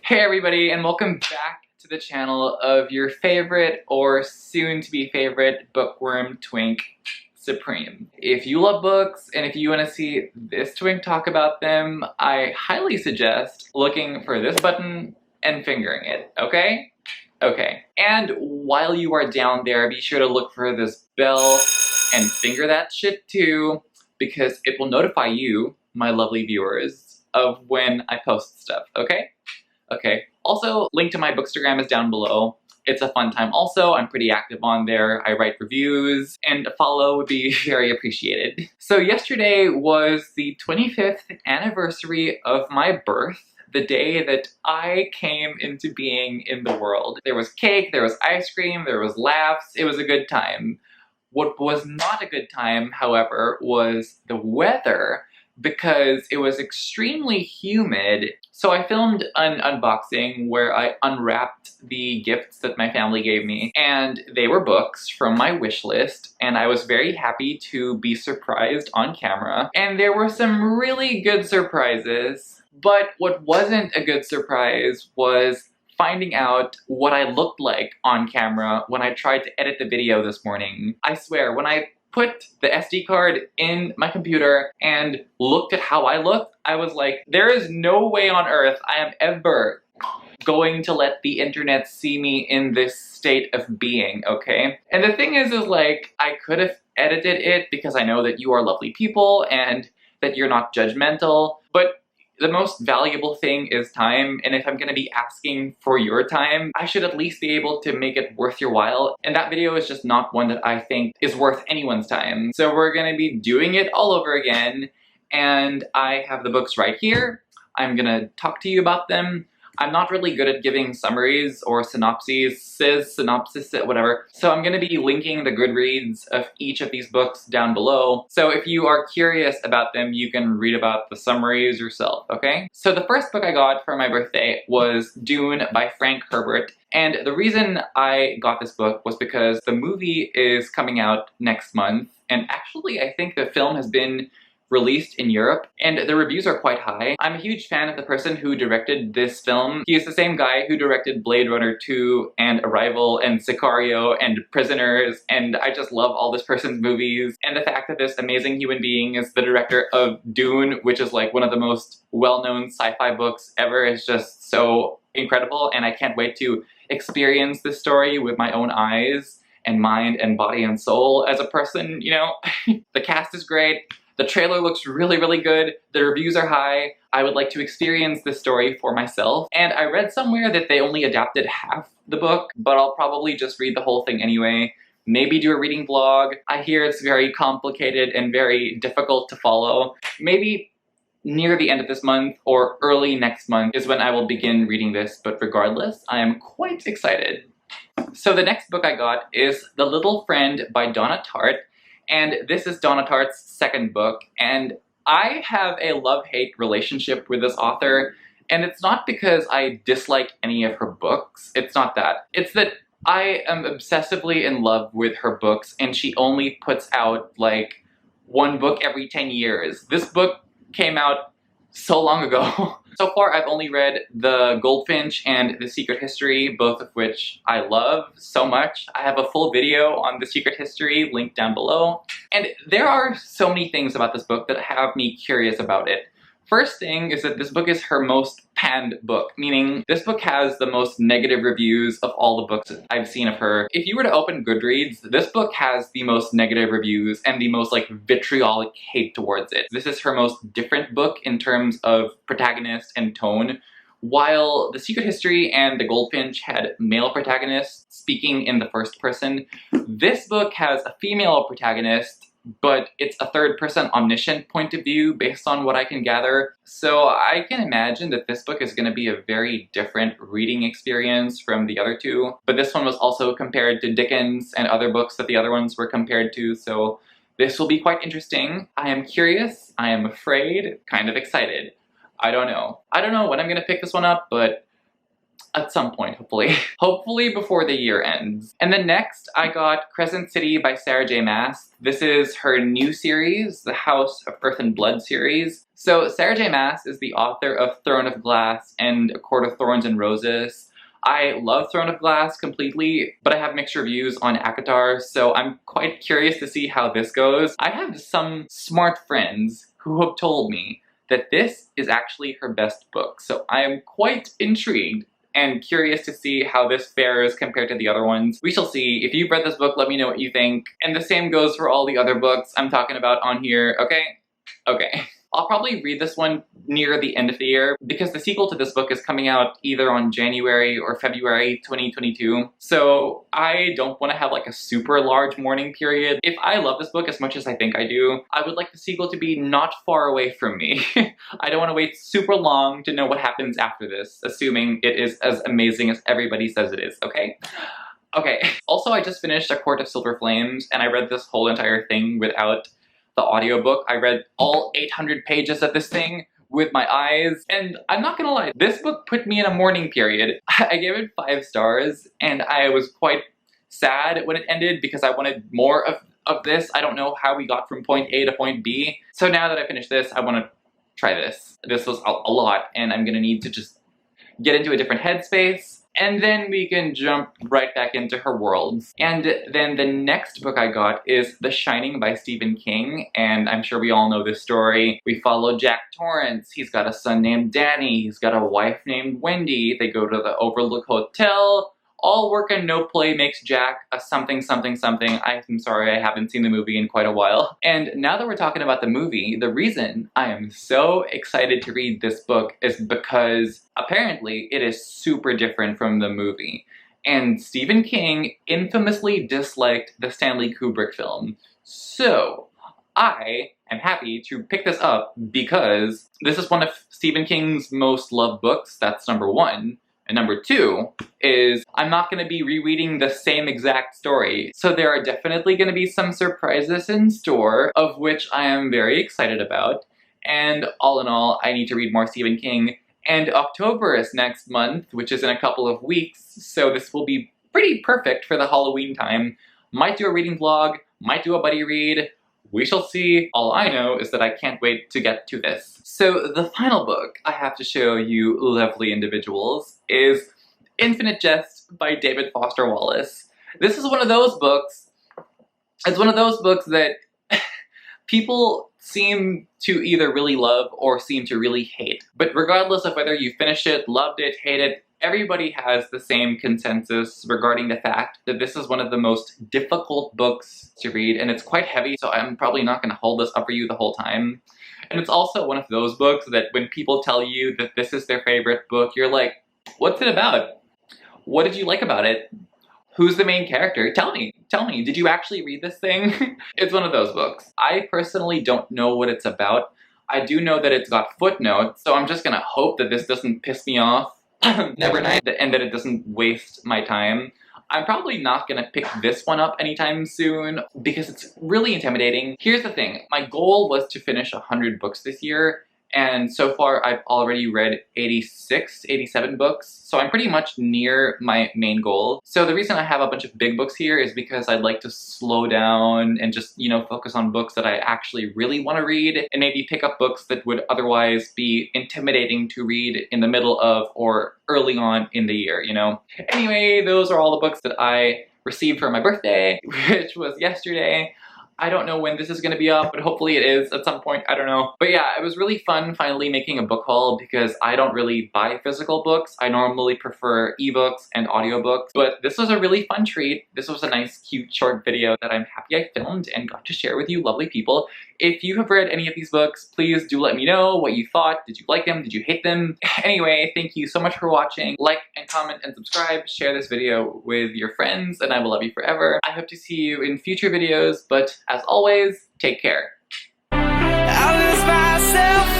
Hey everybody, and welcome back to the channel of your favorite or soon-to-be favorite bookworm twink, Supreme. If you love books and if you want to see this twink talk about them, I highly suggest looking for this button and fingering it, okay? Okay. And while you are down there, be sure to look for this bell and finger that shit too, because it will notify you, my lovely viewers, of when I post stuff, okay? Okay. Also, link to my Bookstagram is down below. It's a fun time also. I'm pretty active on there. I write reviews, and a follow would be very appreciated. So yesterday was the 25th anniversary of my birth, the day that I came into being in the world. There was cake, there was ice cream, there was laughs. It was a good time. What was not a good time, however, was the weather, because it was extremely humid. So I filmed an unboxing where I unwrapped the gifts that my family gave me, and they were books from my wish list, and I was very happy to be surprised on camera. And there were some really good surprises, but what wasn't a good surprise was finding out what I looked like on camera when I tried to edit the video this morning. I swear, when I put the SD card in my computer and looked at how I looked, I was like, there is no way on earth I am ever going to let the internet see me in this state of being, okay? And the thing is like, I could have edited it because I know that you are lovely people and that you're not judgmental, but the most valuable thing is time, and if I'm gonna be asking for your time, I should at least be able to make it worth your while, and that video is just not one that I think is worth anyone's time. So we're gonna be doing it all over again, and I have the books right here. I'm gonna talk to you about them. I'm not really good at giving summaries or synopses, whatever. So I'm gonna be linking the Goodreads of each of these books down below. So if you are curious about them, you can read about the summaries yourself, okay? So the first book I got for my birthday was Dune by Frank Herbert. And the reason I got this book was because the movie is coming out next month. And actually, I think the film has been released in Europe, and the reviews are quite high. I'm a huge fan of the person who directed this film. He is the same guy who directed Blade Runner 2 and Arrival and Sicario and Prisoners, and I just love all this person's movies. And the fact that this amazing human being is the director of Dune, which is like one of the most well-known sci-fi books ever, is just so incredible, and I can't wait to experience this story with my own eyes and mind and body and soul as a person, you know? The cast is great. The trailer looks really, really good. The reviews are high. I would like to experience this story for myself. And I read somewhere that they only adapted half the book, but I'll probably just read the whole thing anyway. Maybe do a reading vlog. I hear it's very complicated and very difficult to follow. Maybe near the end of this month or early next month is when I will begin reading this, but regardless, I am quite excited. So the next book I got is The Little Friend by Donna Tartt. And this is Donna Tartt's second book, and I have a love-hate relationship with this author, and it's not because I dislike any of her books. It's not that. It's that I am obsessively in love with her books, and she only puts out like one book every 10 years. This book came out so long ago. So far, I've only read The Goldfinch and The Secret History, both of which I love so much. I have a full video on The Secret History linked down below. And there are so many things about this book that have me curious about it. First thing is that this book is her most panned book, meaning this book has the most negative reviews of all the books I've seen of her. If you were to open Goodreads, this book has the most negative reviews and the most like vitriolic hate towards it. This is her most different book in terms of protagonist and tone. While The Secret History and The Goldfinch had male protagonists speaking in the first person, this book has a female protagonist, but it's a third-person omniscient point of view based on what I can gather. So I can imagine that this book is going to be a very different reading experience from the other two. But this one was also compared to Dickens and other books that the other ones were compared to, so this will be quite interesting. I am curious, I am afraid, kind of excited. I don't know. I don't know when I'm going to pick this one up, but at some point, hopefully. Hopefully before the year ends. And then next, I got Crescent City by Sarah J. Maas. This is her new series, the House of Earth and Blood series. So Sarah J. Maas is the author of Throne of Glass and A Court of Thorns and Roses. I love Throne of Glass completely, but I have mixed reviews on ACOTAR, so I'm quite curious to see how this goes. I have some smart friends who have told me that this is actually her best book, so I am quite intrigued and curious to see how this fares compared to the other ones. We shall see. If you've read this book, let me know what you think. And the same goes for all the other books I'm talking about on here, okay? Okay. I'll probably read this one near the end of the year because the sequel to this book is coming out either on January or February 2022. So I don't want to have like a super large mourning period. If I love this book as much as I think I do, I would like the sequel to be not far away from me. I don't want to wait super long to know what happens after this, assuming it is as amazing as everybody says it is, okay? Okay. Also, I just finished A Court of Silver Flames, and I read this whole entire thing without the audiobook. I read all 800 pages of this thing with my eyes, and I'm not gonna lie, this book put me in a mourning period. I gave it 5 stars, and I was quite sad when it ended because I wanted more of this. I don't know how we got from point A to point B. So now that I finished this, I want to try this. This was a lot, and I'm gonna need to just get into a different headspace. And then we can jump right back into her worlds. And then the next book I got is The Shining by Stephen King, and I'm sure we all know this story. We follow Jack Torrance. He's got a son named Danny. He's got a wife named Wendy. They go to the Overlook Hotel. All work and no play makes Jack a something something something. I'm sorry, I haven't seen the movie in quite a while. And now that we're talking about the movie, the reason I am so excited to read this book is because apparently it is super different from the movie. And Stephen King infamously disliked the Stanley Kubrick film. So I am happy to pick this up because this is one of Stephen King's most loved books. That's number 1. And number 2 is I'm not going to be rereading the same exact story. So there are definitely going to be some surprises in store, of which I am very excited about. And all in all, I need to read more Stephen King. And October is next month, which is in a couple of weeks, so this will be pretty perfect for the Halloween time. Might do a reading vlog, might do a buddy read. We shall see. All I know is that I can't wait to get to this. So the final book I have to show you lovely individuals is Infinite Jest by David Foster Wallace. This is one of those books, it's one of those books that people seem to either really love or seem to really hate. But regardless of whether you finished it, loved it, hated it, everybody has the same consensus regarding the fact that this is one of the most difficult books to read, and it's quite heavy, so I'm probably not going to hold this up for you the whole time. And it's also one of those books that when people tell you that this is their favorite book, you're like, what's it about? What did you like about it? Who's the main character? Tell me, did you actually read this thing? It's one of those books. I personally don't know what it's about. I do know that it's got footnotes, so I'm just gonna hope that this doesn't piss me off never mind, and that it doesn't waste my time. I'm probably not gonna pick this one up anytime soon because it's really intimidating. Here's the thing, my goal was to finish 100 books this year, and so far I've already read 87 books, so I'm pretty much near my main goal. So the reason I have a bunch of big books here is because I'd like to slow down and just, you know, focus on books that I actually really want to read, and maybe pick up books that would otherwise be intimidating to read in the middle of or early on in the year, you know? Anyway, those are all the books that I received for my birthday, which was yesterday. I don't know when this is going to be up, but hopefully it is at some point, I don't know. But yeah, it was really fun finally making a book haul because I don't really buy physical books. I normally prefer ebooks and audiobooks, but this was a really fun treat. This was a nice, cute, short video that I'm happy I filmed and got to share with you lovely people. If you have read any of these books, please do let me know what you thought. Did you like them? Did you hate them? Anyway, thank you so much for watching. Like and comment and subscribe. Share this video with your friends and I will love you forever. I hope to see you in future videos, but as always, take care. I lose myself